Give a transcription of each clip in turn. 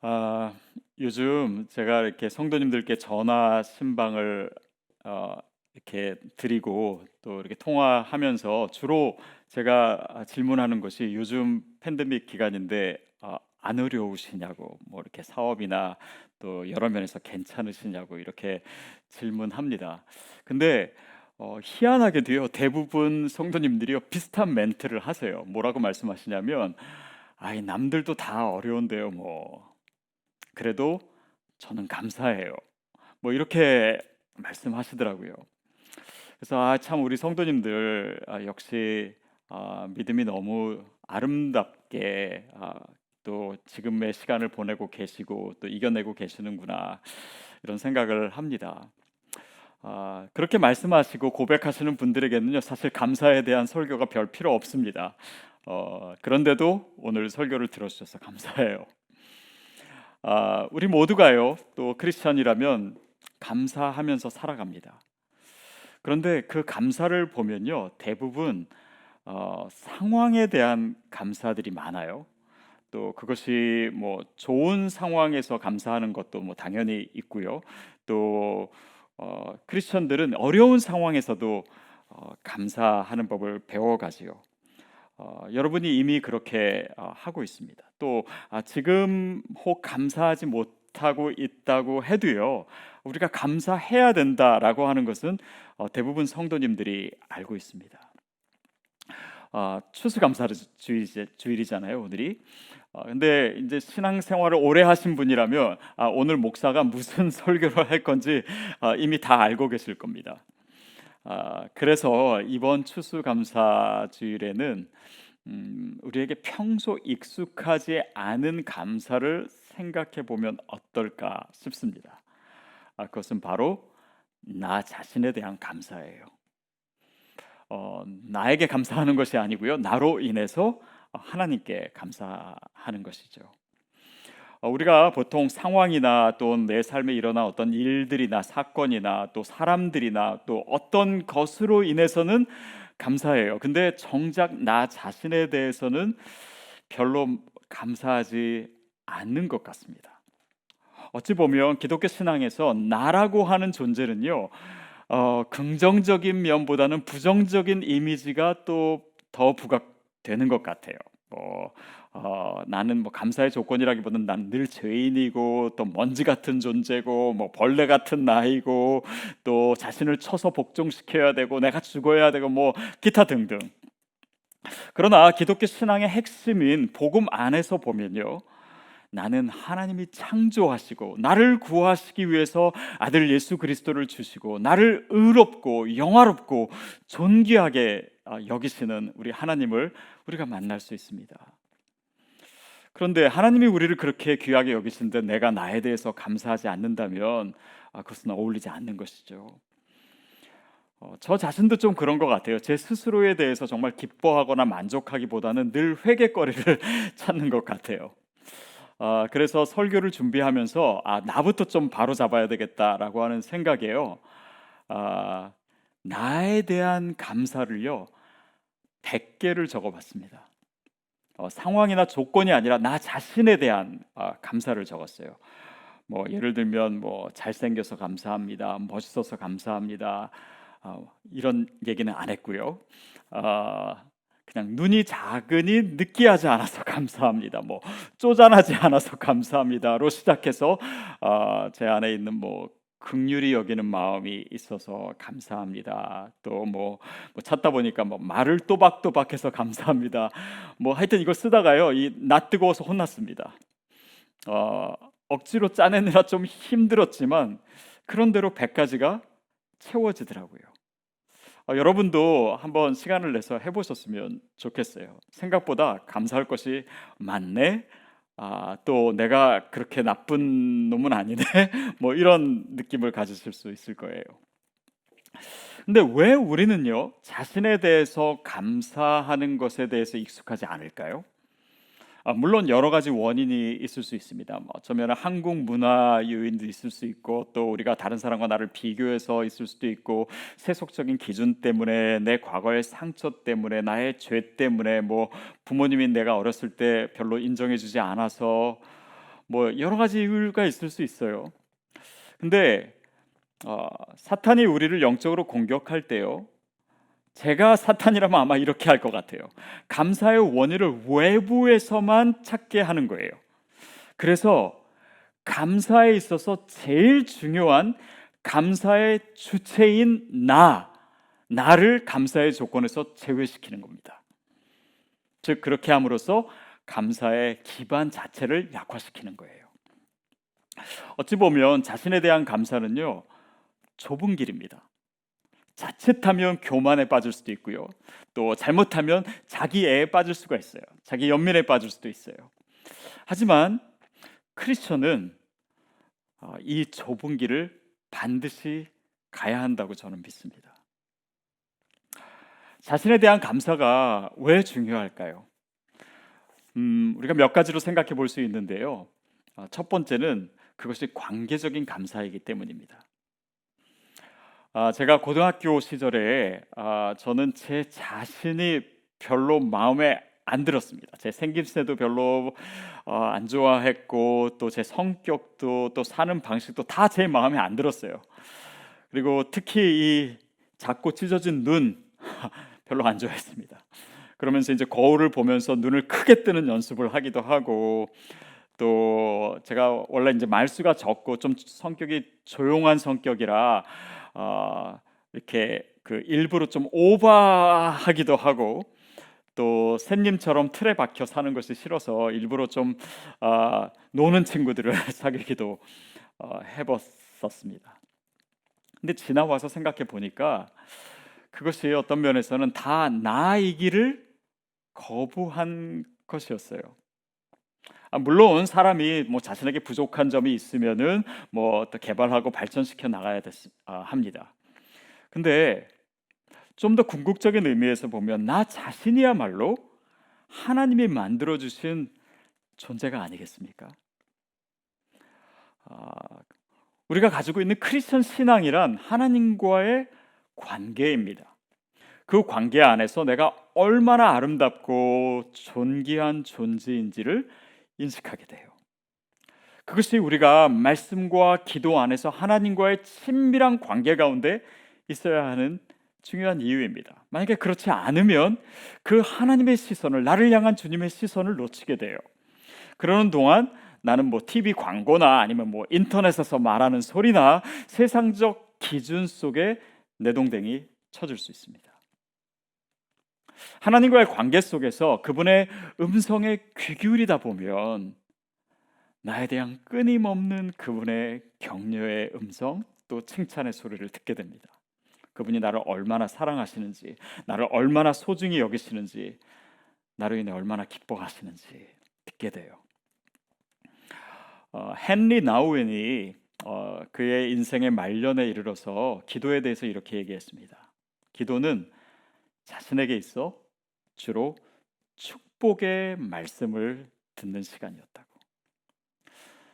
아, 요즘 제가 이렇게 성도님들께 전화 신방을 어, 이렇게 드리고 또 이렇게 통화하면서 주로 제가 질문하는 것이 요즘 팬데믹 기간인데 안 어려우시냐고, 뭐 이렇게 사업이나 또 여러 면에서 괜찮으시냐고 이렇게 질문합니다. 근데 희한하게도요, 대부분 성도님들이요 비슷한 멘트를 하세요. 뭐라고 말씀하시냐면, 아이 남들도 다 어려운데요, 뭐 그래도 저는 감사해요. 뭐 이렇게 말씀하시더라고요. 그래서 참 우리 성도님들 역시 믿음이 너무 아름답게 또 지금의 시간을 보내고 계시고 또 이겨내고 계시는구나, 이런 생각을 합니다. 그렇게 말씀하시고 고백하시는 분들에게는요, 사실 감사에 대한 설교가 별 필요 없습니다. 그런데도 오늘 설교를 들어주셔서 감사해요. 우리 모두가요, 또 크리스천이라면 감사하면서 살아갑니다. 그런데 그 감사를 보면요, 대부분 상황에 대한 감사들이 많아요. 또 그것이 뭐 좋은 상황에서 감사하는 것도 뭐 당연히 있고요. 또 크리스천들은 어려운 상황에서도 감사하는 법을 배워가지요. 여러분이 이미 그렇게 하고 있습니다. 또 지금 혹 감사하지 못하고 있다고 해도요, 우리가 감사해야 된다라고 하는 것은 대부분 성도님들이 알고 있습니다. 추수감사주일이잖아요, 오늘이. 근데 이제 신앙생활을 오래 하신 분이라면 오늘 목사가 무슨 설교를 할 건지 이미 다 알고 계실 겁니다. 그래서 이번 추수감사주일에는 우리에게 평소 익숙하지 않은 감사를 생각해 보면 어떨까 싶습니다. 그것은 바로 나 자신에 대한 감사예요. 나에게 감사하는 것이 아니고요, 나로 인해서 하나님께 감사하는 것이죠. 우리가 보통 상황이나 또 내 삶에 일어난 어떤 일들이나 사건이나 또 사람들이나 또 어떤 것으로 인해서는 감사해요. 근데 정작 나 자신에 대해서는 별로 감사하지 않는 것 같습니다. 어찌 보면 기독교 신앙에서 나라고 하는 존재는요, 긍정적인 면보다는 부정적인 이미지가 또 더 부각되는 것 같아요. 뭐 나는 뭐 감사의 조건이라기보다는 난 늘 죄인이고 또 먼지 같은 존재고 뭐 벌레 같은 나이고 또 자신을 쳐서 복종시켜야 되고 내가 죽어야 되고 뭐 기타 등등. 그러나 기독교 신앙의 핵심인 복음 안에서 보면요, 나는 하나님이 창조하시고 나를 구하시기 위해서 아들 예수 그리스도를 주시고 나를 의롭고 영화롭고 존귀하게 여기시는 우리 하나님을 우리가 만날 수 있습니다. 그런데 하나님이 우리를 그렇게 귀하게 여기시는데 내가 나에 대해서 감사하지 않는다면 그것은 어울리지 않는 것이죠. 저 자신도 좀 그런 것 같아요. 제 스스로에 대해서 정말 기뻐하거나 만족하기보다는 늘 회개거리를 찾는 것 같아요. 그래서 설교를 준비하면서 나부터 좀 바로 잡아야 되겠다라고 하는 생각이에요. 아, 나에 대한 감사를요 100개를 적어봤습니다. 상황이나 조건이 아니라 나 자신에 대한 감사를 적었어요. 뭐 예를 들면 뭐 잘생겨서 감사합니다, 멋있어서 감사합니다, 이런 얘기는 안 했고요. 어, 그냥 눈이 작으니 느끼하지 않아서 감사합니다. 뭐 쪼잔하지 않아서 감사합니다로 시작해서 제 안에 있는 뭐 긍휼히 여기는 마음이 있어서 감사합니다. 또 뭐 찾다 보니까 뭐 말을 또박또박해서 감사합니다. 뭐 하여튼 이거 쓰다가요, 이 낯 뜨거워서 혼났습니다. 어, 억지로 짜내느라 좀 힘들었지만 그런대로 100가지가 채워지더라고요. 여러분도 한번 시간을 내서 해보셨으면 좋겠어요. 생각보다 감사할 것이 많네. 또 내가 그렇게 나쁜 놈은 아니네. 뭐 이런 느낌을 가지실 수 있을 거예요. 근데 왜 우리는요, 자신에 대해서 감사하는 것에 대해서 익숙하지 않을까요? 물론 여러 가지 원인이 있을 수 있습니다. 뭐 어쩌면 한국 문화 요인도 있을 수 있고 또 우리가 다른 사람과 나를 비교해서 있을 수도 있고 세속적인 기준 때문에 내 과거의 상처 때문에 나의 죄 때문에 뭐 부모님이 내가 어렸을 때 별로 인정해주지 않아서 뭐 여러 가지 이유가 있을 수 있어요. 근데 사탄이 우리를 영적으로 공격할 때요, 제가 사탄이라면 아마 이렇게 할 것 같아요. 감사의 원인을 외부에서만 찾게 하는 거예요. 그래서 감사에 있어서 제일 중요한 감사의 주체인 나를 감사의 조건에서 제외시키는 겁니다. 즉 그렇게 함으로써 감사의 기반 자체를 약화시키는 거예요. 어찌 보면 자신에 대한 감사는요, 좁은 길입니다. 자칫하면 교만에 빠질 수도 있고요, 또 잘못하면 자기애에 빠질 수가 있어요. 자기 연민에 빠질 수도 있어요. 하지만 크리스천은 이 좁은 길을 반드시 가야 한다고 저는 믿습니다. 자신에 대한 감사가 왜 중요할까요? 우리가 몇 가지로 생각해 볼 수 있는데요. 첫 번째는 그것이 관계적인 감사이기 때문입니다. 제가 고등학교 시절에 저는 제 자신이 별로 마음에 안 들었습니다. 제 생김새도 별로 안 좋아했고, 또 제 성격도 또 사는 방식도 다 제 마음에 안 들었어요. 그리고 특히 이 작고 찢어진 눈 별로 안 좋아했습니다. 그러면서 이제 거울을 보면서 눈을 크게 뜨는 연습을 하기도 하고, 또 제가 원래 이제 말수가 적고 좀 성격이 조용한 성격이라 이렇게 그 일부러 좀 오버하기도 하고, 또 샌님처럼 틀에 박혀 사는 것이 싫어서 일부러 좀 노는 친구들을 사귀기도 해봤었습니다. 근데 지나와서 생각해 보니까 그것이 어떤 면에서는 다 나이기를 거부한 것이었어요. 물론 사람이 뭐 자신에게 부족한 점이 있으면은 뭐 또 개발하고 발전시켜 나가야 합니다. 근데 좀 더 궁극적인 의미에서 보면 나 자신이야말로 하나님이 만들어 주신 존재가 아니겠습니까? 우리가 가지고 있는 크리스천 신앙이란 하나님과의 관계입니다. 그 관계 안에서 내가 얼마나 아름답고 존귀한 존재인지를 인식하게 돼요. 그것이 우리가 말씀과 기도 안에서 하나님과의 친밀한 관계 가운데 있어야 하는 중요한 이유입니다. 만약에 그렇지 않으면 그 하나님의 시선을, 나를 향한 주님의 시선을 놓치게 돼요. 그러는 동안 나는 뭐 TV 광고나 아니면 뭐 인터넷에서 말하는 소리나 세상적 기준 속에 내동댕이 쳐줄 수 있습니다. 하나님과의 관계 속에서 그분의 음성에 귀 기울이다 보면 나에 대한 끊임없는 그분의 격려의 음성, 또 칭찬의 소리를 듣게 됩니다. 그분이 나를 얼마나 사랑하시는지, 나를 얼마나 소중히 여기시는지, 나로 인해 얼마나 기뻐하시는지 듣게 돼요. 헨리 나우엔이 그의 인생의 말년에 이르러서 기도에 대해서 이렇게 얘기했습니다. 기도는 자신에게 있어 주로 축복의 말씀을 듣는 시간이었다고.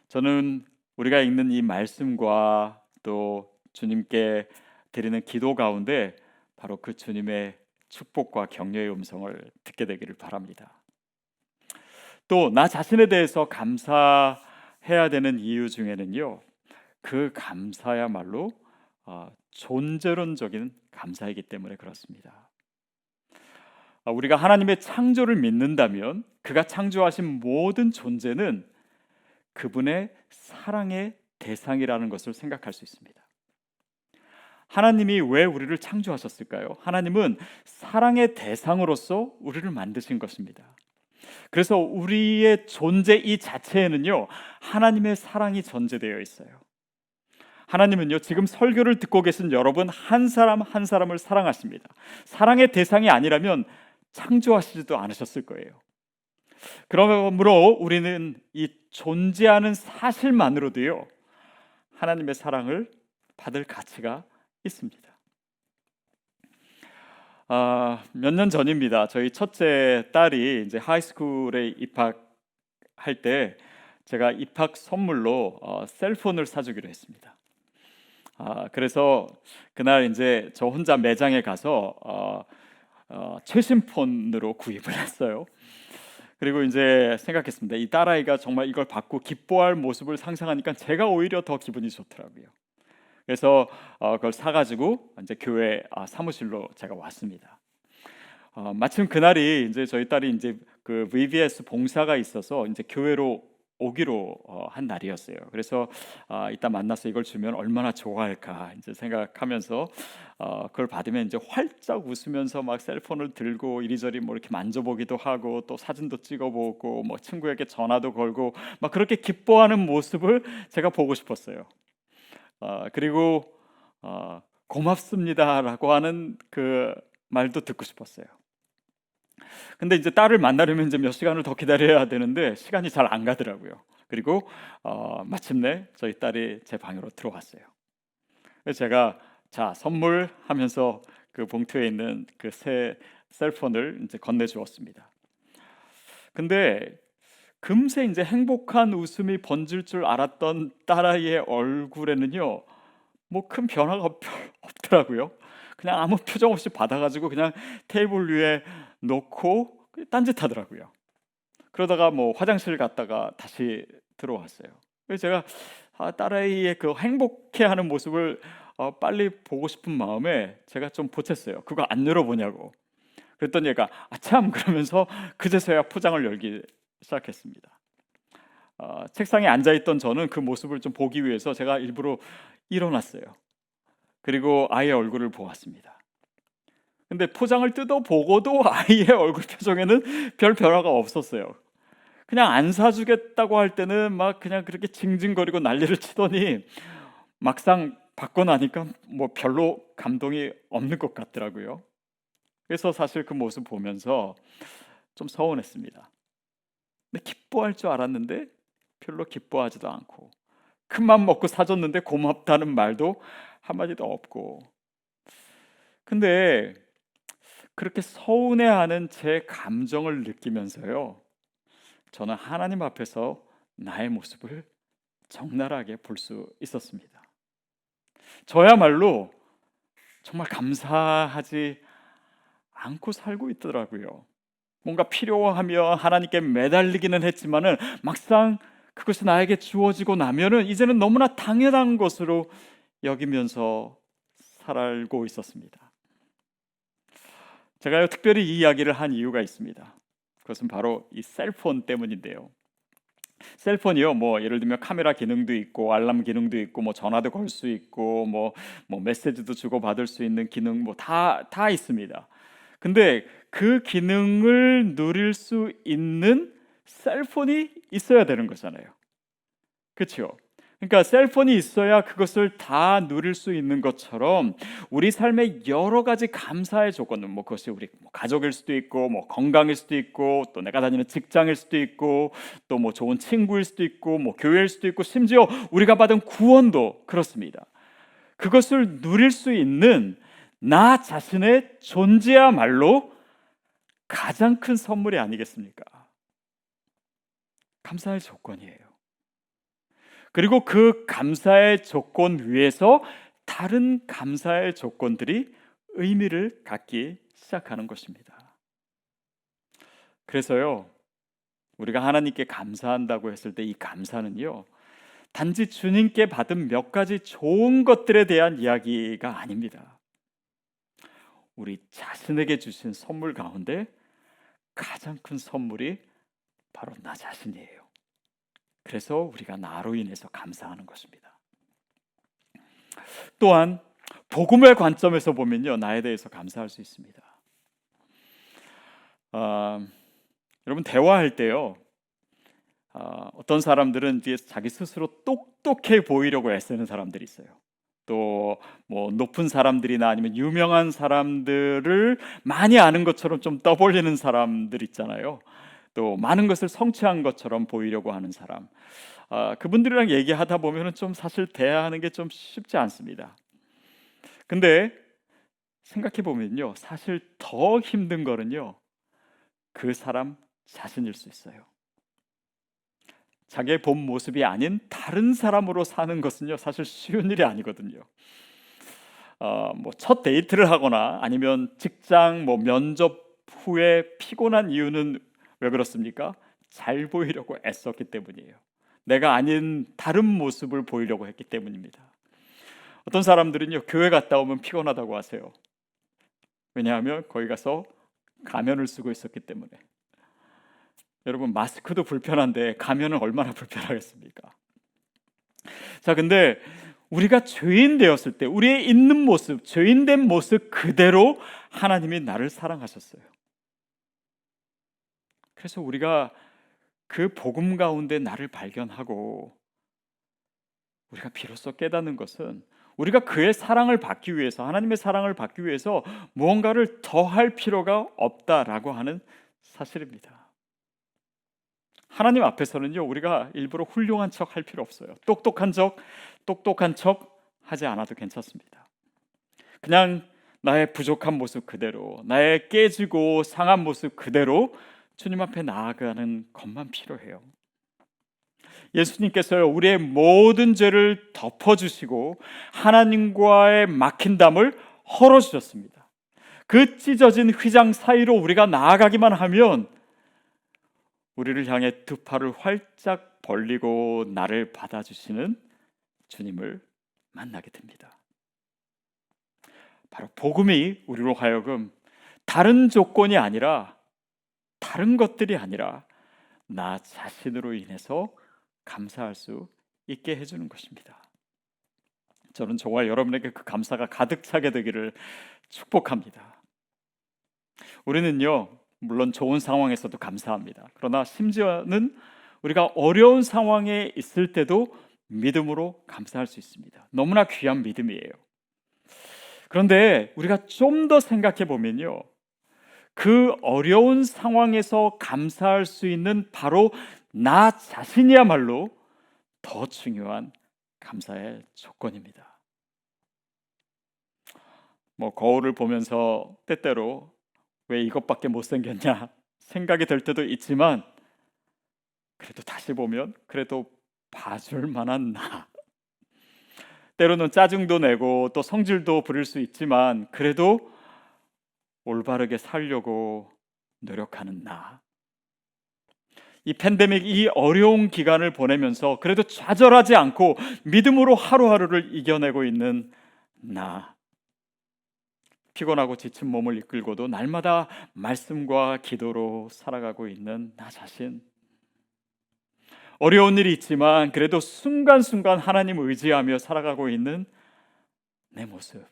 저는 우리가 읽는 이 말씀과 또 주님께 드리는 기도 가운데 바로 그 주님의 축복과 격려의 음성을 듣게 되기를 바랍니다. 또 나 자신에 대해서 감사해야 되는 이유 중에는요, 그 감사야말로 존재론적인 감사이기 때문에 그렇습니다. 우리가 하나님의 창조를 믿는다면 그가 창조하신 모든 존재는 그분의 사랑의 대상이라는 것을 생각할 수 있습니다. 하나님이 왜 우리를 창조하셨을까요? 하나님은 사랑의 대상으로서 우리를 만드신 것입니다. 그래서 우리의 존재 이 자체에는요, 하나님의 사랑이 전제되어 있어요. 하나님은요, 지금 설교를 듣고 계신 여러분 한 사람 한 사람을 사랑하십니다. 사랑의 대상이 아니라면 창조하시지도 않으셨을 거예요. 그러므로 우리는 이 존재하는 사실만으로도요, 하나님의 사랑을 받을 가치가 있습니다. 몇 년 전입니다. 저희 첫째 딸이 이제 하이스쿨에 입학할 때 제가 입학 선물로 셀폰을 사주기로 했습니다. 그래서 그날 이제 저 혼자 매장에 가서 최신 폰으로 구입을 했어요. 그리고 이제 생각했습니다. 이 딸아이가 정말 이걸 받고 기뻐할 모습을 상상하니까 제가 오히려 더 기분이 좋더라고요. 그래서 그걸 사가지고 이제 교회 사무실로 제가 왔습니다. 마침 그날이 이제 저희 딸이 이제 그 VBS 봉사가 있어서 이제 교회로 오기로 한 날이었어요. 그래서 이따 만나서 이걸 주면 얼마나 좋아할까 이제 생각하면서 그걸 받으면 이제 활짝 웃으면서 막 셀폰을 들고 이리저리 뭐 이렇게 만져보기도 하고 또 사진도 찍어보고 뭐 친구에게 전화도 걸고 막 그렇게 기뻐하는 모습을 제가 보고 싶었어요. 그리고 고맙습니다라고 하는 그 말도 듣고 싶었어요. 근데 이제 딸을 만나려면 이제 몇 시간을 더 기다려야 되는데 시간이 잘 안 가더라고요. 그리고 마침내 저희 딸이 제 방으로 들어왔어요. 그래서 제가 자 선물 하면서 그 봉투에 있는 그 새 셀폰을 이제 건네 주었습니다. 근데 금세 이제 행복한 웃음이 번질 줄 알았던 딸아이의 얼굴에는요, 뭐 큰 변화가 없더라고요. 그냥 아무 표정 없이 받아가지고 그냥 테이블 위에 놓고 딴짓하더라고요. 그러다가 뭐 화장실 갔다가 다시 들어왔어요. 그래서 제가 딸아이의 그 행복해하는 모습을 빨리 보고 싶은 마음에 제가 좀 보챘어요. 그거 안 열어보냐고. 그랬더니 얘가 아참 그러면서 그제서야 포장을 열기 시작했습니다. 책상에 앉아있던 저는 그 모습을 좀 보기 위해서 제가 일부러 일어났어요. 그리고 아이의 얼굴을 보았습니다. 근데 포장을 뜯어보고도 아이의 얼굴 표정에는 별 변화가 없었어요. 그냥 안 사주겠다고 할 때는 막 그냥 그렇게 징징거리고 난리를 치더니 막상 받고 나니까 뭐 별로 감동이 없는 것 같더라고요. 그래서 사실 그 모습 보면서 좀 서운했습니다. 근데 기뻐할 줄 알았는데 별로 기뻐하지도 않고 큰맘 먹고 사줬는데 고맙다는 말도 한마디도 없고. 근데 그렇게 서운해하는 제 감정을 느끼면서요, 저는 하나님 앞에서 나의 모습을 적나라하게 볼 수 있었습니다. 저야말로 정말 감사하지 않고 살고 있더라고요. 뭔가 필요하며 하나님께 매달리기는 했지만은 막상 그것이 나에게 주어지고 나면은 이제는 너무나 당연한 것으로 여기면서 살고 있었습니다. 제가 특별히 이 이야기를 한 이유가 있습니다. 그것은 바로 이 셀폰 때문인데요. 셀폰이요, 뭐 예를 들면 카메라 기능도 있고 알람 기능도 있고 뭐 전화도 걸 수 있고 뭐 메시지도 주고 받을 수 있는 기능 뭐 다 있습니다. 근데 그 기능을 누릴 수 있는 셀폰이 있어야 되는 거잖아요. 그렇죠? 그러니까 셀폰이 있어야 그것을 다 누릴 수 있는 것처럼 우리 삶의 여러 가지 감사의 조건은 뭐 그것이 우리 뭐 가족일 수도 있고 뭐 건강일 수도 있고 또 내가 다니는 직장일 수도 있고 또 뭐 좋은 친구일 수도 있고 뭐 교회일 수도 있고 심지어 우리가 받은 구원도 그렇습니다. 그것을 누릴 수 있는 나 자신의 존재야말로 가장 큰 선물이 아니겠습니까? 감사의 조건이에요. 그리고 그 감사의 조건 위에서 다른 감사의 조건들이 의미를 갖기 시작하는 것입니다. 그래서요, 우리가 하나님께 감사한다고 했을 때 이 감사는요, 단지 주님께 받은 몇 가지 좋은 것들에 대한 이야기가 아닙니다. 우리 자신에게 주신 선물 가운데 가장 큰 선물이 바로 나 자신이에요. 그래서 우리가 나로 인해서 감사하는 것입니다. 또한 복음의 관점에서 보면요, 나에 대해서 감사할 수 있습니다. 여러분 대화할 때요, 어떤 사람들은 뒤에 자기 스스로 똑똑해 보이려고 애쓰는 사람들이 있어요. 또 뭐 높은 사람들이나 아니면 유명한 사람들을 많이 아는 것처럼 좀 떠벌리는 사람들 있잖아요. 또 많은 것을 성취한 것처럼 보이려고 하는 사람. 그분들이랑 얘기하다 보면은 좀 사실 대화하는 게 좀 쉽지 않습니다. 근데 생각해 보면요, 사실 더 힘든 거는요, 그 사람 자신일 수 있어요. 자기의 본 모습이 아닌 다른 사람으로 사는 것은요, 사실 쉬운 일이 아니거든요. 뭐 첫 데이트를 하거나 아니면 직장 뭐 면접 후에 피곤한 이유는 왜 그렇습니까? 잘 보이려고 애썼기 때문이에요. 내가 아닌 다른 모습을 보이려고 했기 때문입니다. 어떤 사람들은요, 교회 갔다 오면 피곤하다고 하세요. 왜냐하면 거기 가서 가면을 쓰고 있었기 때문에. 여러분, 마스크도 불편한데 가면은 얼마나 불편하겠습니까? 자, 근데 우리가 죄인 되었을 때 우리의 있는 모습, 죄인된 모습 그대로 하나님이 나를 사랑하셨어요. 그래서 우리가 그 복음 가운데 나를 발견하고 우리가 비로소 깨닫는 것은 우리가 그의 사랑을 받기 위해서, 하나님의 사랑을 받기 위해서 무언가를 더 할 필요가 없다라고 하는 사실입니다. 하나님 앞에서는요, 우리가 일부러 훌륭한 척 할 필요 없어요. 똑똑한 척 하지 않아도 괜찮습니다. 그냥 나의 부족한 모습 그대로, 나의 깨지고 상한 모습 그대로 주님 앞에 나아가는 것만 필요해요. 예수님께서요, 우리의 모든 죄를 덮어주시고 하나님과의 막힌 담을 헐어주셨습니다. 그 찢어진 휘장 사이로 우리가 나아가기만 하면 우리를 향해 두 팔을 활짝 벌리고 나를 받아주시는 주님을 만나게 됩니다. 바로 복음이 우리로 하여금 다른 조건이 아니라, 다른 것들이 아니라 나 자신으로 인해서 감사할 수 있게 해주는 것입니다. 저는 정말 여러분에게 그 감사가 가득 차게 되기를 축복합니다. 우리는요, 물론 좋은 상황에서도 감사합니다. 그러나 심지어는 우리가 어려운 상황에 있을 때도 믿음으로 감사할 수 있습니다. 너무나 귀한 믿음이에요. 그런데 우리가 좀 더 생각해 보면요, 그 어려운 상황에서 감사할 수 있는 바로 나 자신이야말로 더 중요한 감사의 조건입니다. 거울을 보면서 때때로 왜 이것밖에 못생겼냐 생각이 들 때도 있지만, 그래도 다시 보면 그래도 봐줄 만한 나, 때로는 짜증도 내고 또 성질도 부릴 수 있지만 그래도 올바르게 살려고 노력하는 나, 이 팬데믹, 이 어려운 기간을 보내면서 그래도 좌절하지 않고 믿음으로 하루하루를 이겨내고 있는 나, 피곤하고 지친 몸을 이끌고도 날마다 말씀과 기도로 살아가고 있는 나 자신, 어려운 일이 있지만 그래도 순간순간 하나님 의지하며 살아가고 있는 내 모습,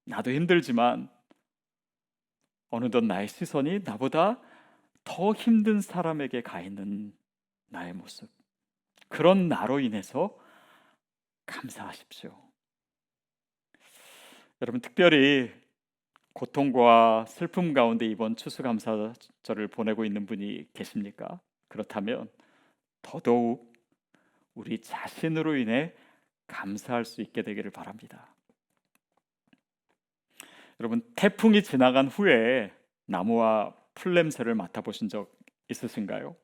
나도 힘들지만 어느덧 나의 시선이 나보다 더 힘든 사람에게 가 있는 나의 모습, 그런 나로 인해서 감사하십시오. 여러분, 특별히 고통과 슬픔 가운데 이번 추수감사절을 보내고 있는 분이 계십니까? 그렇다면 더더욱 우리 자신으로 인해 감사할 수 있게 되기를 바랍니다. 여러분, 태풍이 지나간 후에 나무와 풀 냄새를 맡아보신 적 있으신가요?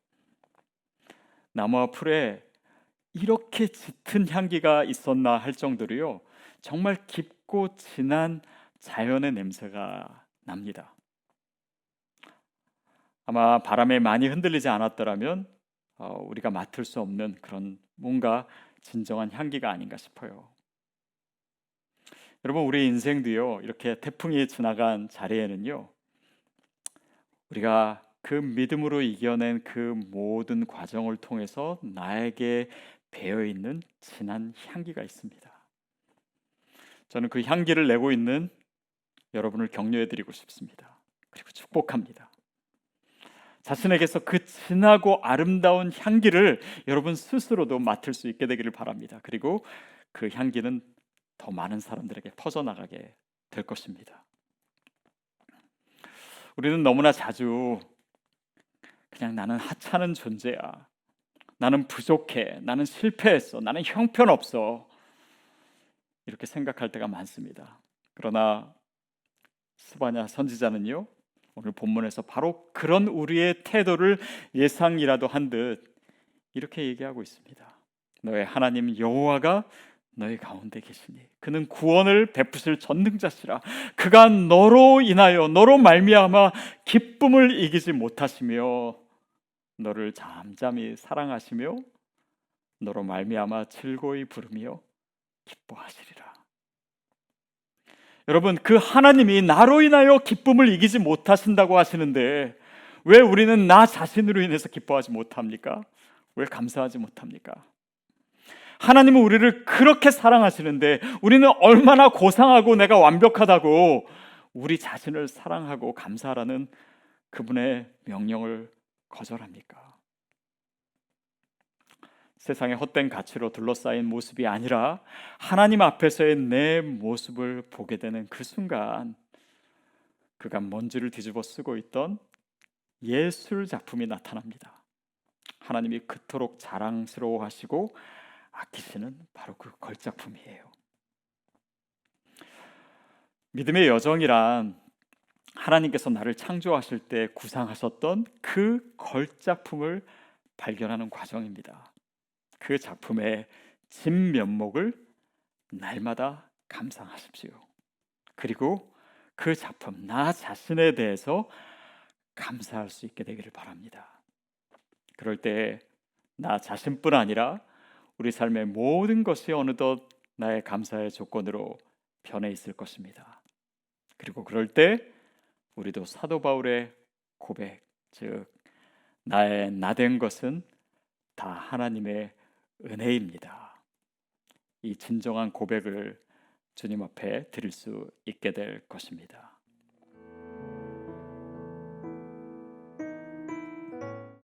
나무와 풀에 이렇게 짙은 향기가 있었나 할 정도로요, 정말 깊고 진한 자연의 냄새가 납니다. 아마 바람에 많이 흔들리지 않았더라면 우리가 맡을 수 없는 그런 뭔가 진정한 향기가 아닌가 싶어요. 여러분, 우리 인생도요, 이렇게 태풍이 지나간 자리에는요, 우리가 그 믿음으로 이겨낸 그 모든 과정을 통해서 나에게 배어있는 진한 향기가 있습니다. 저는 그 향기를 내고 있는 여러분을 격려해드리고 싶습니다. 그리고 축복합니다. 자신에게서 그 진하고 아름다운 향기를 여러분 스스로도 맡을 수 있게 되기를 바랍니다. 그리고 그 향기는 더 많은 사람들에게 퍼져나가게 될 것입니다. 우리는 너무나 자주 그냥 나는 하찮은 존재야, 나는 부족해, 나는 실패했어, 나는 형편없어, 이렇게 생각할 때가 많습니다. 그러나 스바냐 선지자는요, 오늘 본문에서 바로 그런 우리의 태도를 예상이라도 한 듯 이렇게 얘기하고 있습니다. 너의 하나님 여호와가 너희 가운데 계시니 그는 구원을 베푸실 전능자시라. 그가 너로 인하여 너로 말미암아 기쁨을 이기지 못하시며 너를 잠잠히 사랑하시며 너로 말미암아 즐거이 부르며 기뻐하시리라. 여러분, 그 하나님이 나로 인하여 기쁨을 이기지 못하신다고 하시는데 왜 우리는 나 자신으로 인해서 기뻐하지 못합니까? 왜 감사하지 못합니까? 하나님은 우리를 그렇게 사랑하시는데 우리는 얼마나 고상하고 내가 완벽하다고 우리 자신을 사랑하고 감사하라는 그분의 명령을 거절합니까? 세상의 헛된 가치로 둘러싸인 모습이 아니라 하나님 앞에서의 내 모습을 보게 되는 그 순간, 그가 먼지를 뒤집어 쓰고 있던 예술 작품이 나타납니다. 하나님이 그토록 자랑스러워하시고 아끼시는 바로 그 걸작품이에요. 믿음의 여정이란 하나님께서 나를 창조하실 때 구상하셨던 그 걸작품을 발견하는 과정입니다. 그 작품의 진면목을 날마다 감상하십시오. 그리고 그 작품, 나 자신에 대해서 감사할 수 있게 되기를 바랍니다. 그럴 때 나 자신뿐 아니라 우리 삶의 모든 것이 어느덧 나의 감사의 조건으로 변해 있을 것입니다. 그리고 그럴 때 우리도 사도 바울의 고백, 즉 나의 나된 것은 다 하나님의 은혜입니다. 이 진정한 고백을 주님 앞에 드릴 수 있게 될 것입니다.